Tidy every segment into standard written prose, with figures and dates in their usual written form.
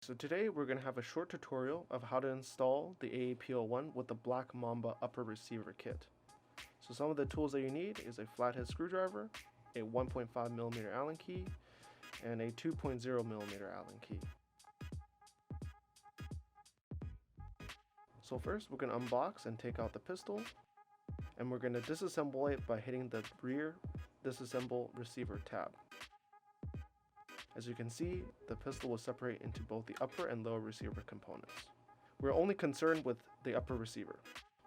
So today we're going to have a short tutorial of how to install the AAP01 with the Black Mamba upper receiver kit. So some of the tools that you need is a flathead screwdriver, a 1.5mm Allen key, and a 2.0mm Allen key. So first we're going to unbox and take out the pistol, and we're going to disassemble it by hitting the rear disassemble receiver tab. As you can see, the pistol will separate into both the upper and lower receiver components. We're only concerned with the upper receiver.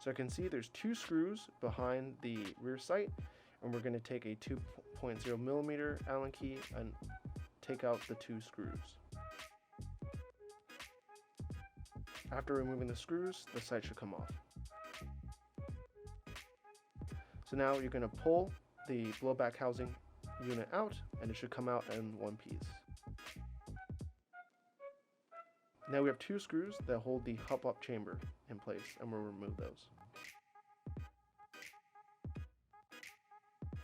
So I can see there's two screws behind the rear sight, and we're going to take a 2.0mm Allen key and take out the two screws. After removing the screws, the sight should come off. So now you're going to pull the blowback housing unit out, and it should come out in one piece. Now we have two screws that hold the hop-up chamber in place, and we'll remove those.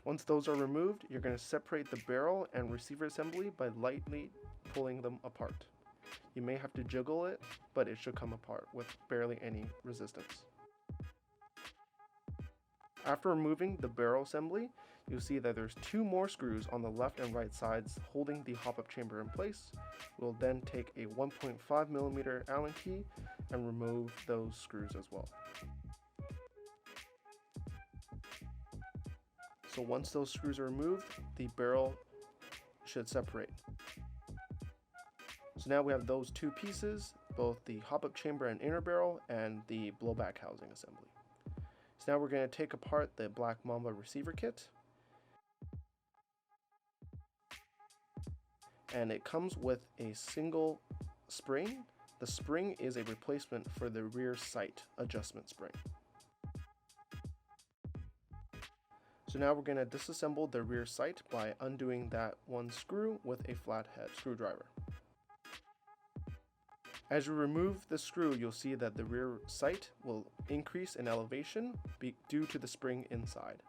Once those are removed, you're going to separate the barrel and receiver assembly by lightly pulling them apart. You may have to jiggle it, but it should come apart with barely any resistance. After removing the barrel assembly, you'll see that there's two more screws on the left and right sides holding the hop-up chamber in place. We'll then take a 1.5mm Allen key and remove those screws as well. So once those screws are removed, the barrel should separate. So now we have those two pieces, both the hop-up chamber and inner barrel and the blowback housing assembly. So now we're going to take apart the Black Mamba receiver kit. And it comes with a single spring. The spring is a replacement for the rear sight adjustment spring. So now we're going to disassemble the rear sight by undoing that one screw with a flathead screwdriver. As you remove the screw, you'll see that the rear sight will increase in elevation due to the spring inside.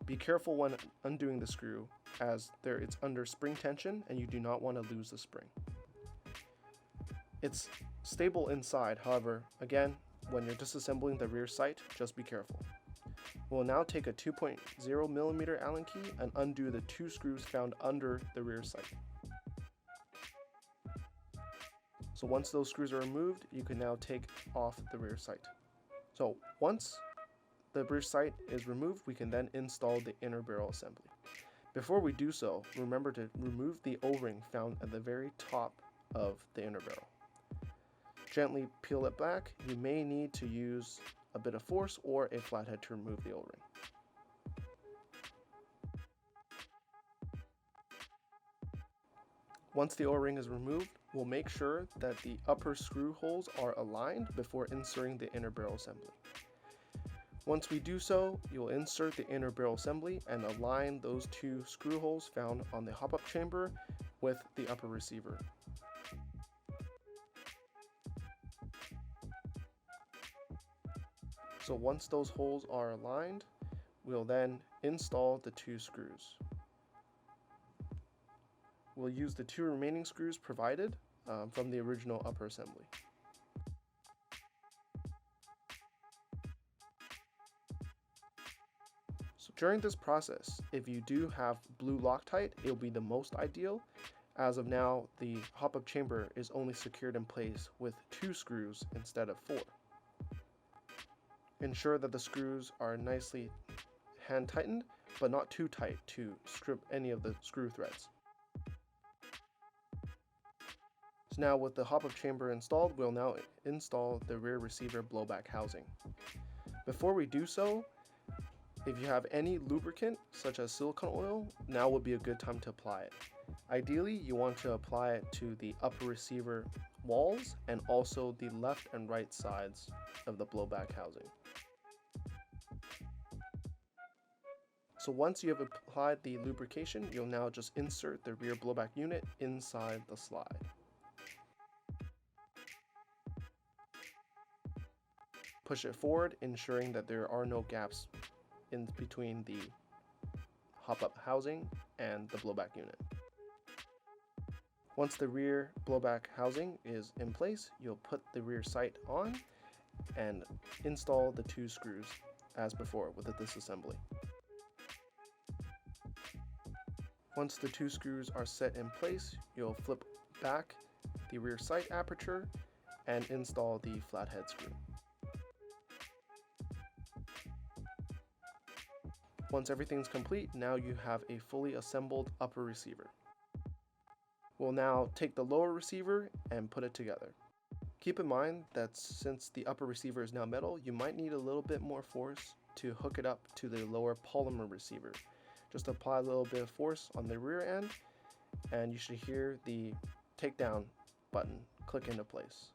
Be careful when undoing the screw, as it's under spring tension and you do not want to lose the spring. It's stable inside, however, again, when you're disassembling the rear sight, just be careful. We'll now take a 2.0mm Allen key and undo the two screws found under the rear sight. So once those screws are removed, you can now take off the rear sight. So once the rear sight is removed, we can then install the inner barrel assembly. Before we do so, remember to remove the O-ring found at the very top of the inner barrel. Gently peel it back. You may need to use a bit of force or a flathead to remove the O-ring. Once the O-ring is removed, we'll make sure that the upper screw holes are aligned before inserting the inner barrel assembly. Once we do so, you'll insert the inner barrel assembly and align those two screw holes found on the hop-up chamber with the upper receiver. So once those holes are aligned, we'll then install the two screws. We'll use the two remaining screws provided from the original upper assembly. So during this process, if you do have blue Loctite, it'll be the most ideal. As of now, the hop-up chamber is only secured in place with two screws instead of four. Ensure that the screws are nicely hand tightened, but not too tight to strip any of the screw threads. So now with the hop-up chamber installed, we'll now install the rear receiver blowback housing. Before we do so, if you have any lubricant, such as silicone oil, now would be a good time to apply it. Ideally, you want to apply it to the upper receiver walls and also the left and right sides of the blowback housing. So once you have applied the lubrication, you'll now just insert the rear blowback unit inside the slide. Push it forward, ensuring that there are no gaps in between the hop-up housing and the blowback unit. Once the rear blowback housing is in place, you'll put the rear sight on and install the 2 screws as before with the disassembly. Once the 2 screws are set in place, you'll flip back the rear sight aperture and install the flathead screw. Once everything's complete, now you have a fully assembled upper receiver. We'll now take the lower receiver and put it together. Keep in mind that since the upper receiver is now metal, you might need a little bit more force to hook it up to the lower polymer receiver. Just apply a little bit of force on the rear end and you should hear the takedown button click into place.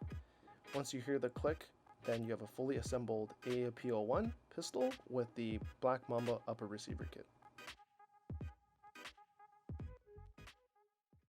Once you hear the click, then you have a fully assembled AAP01 pistol with the Black Mamba upper receiver kit.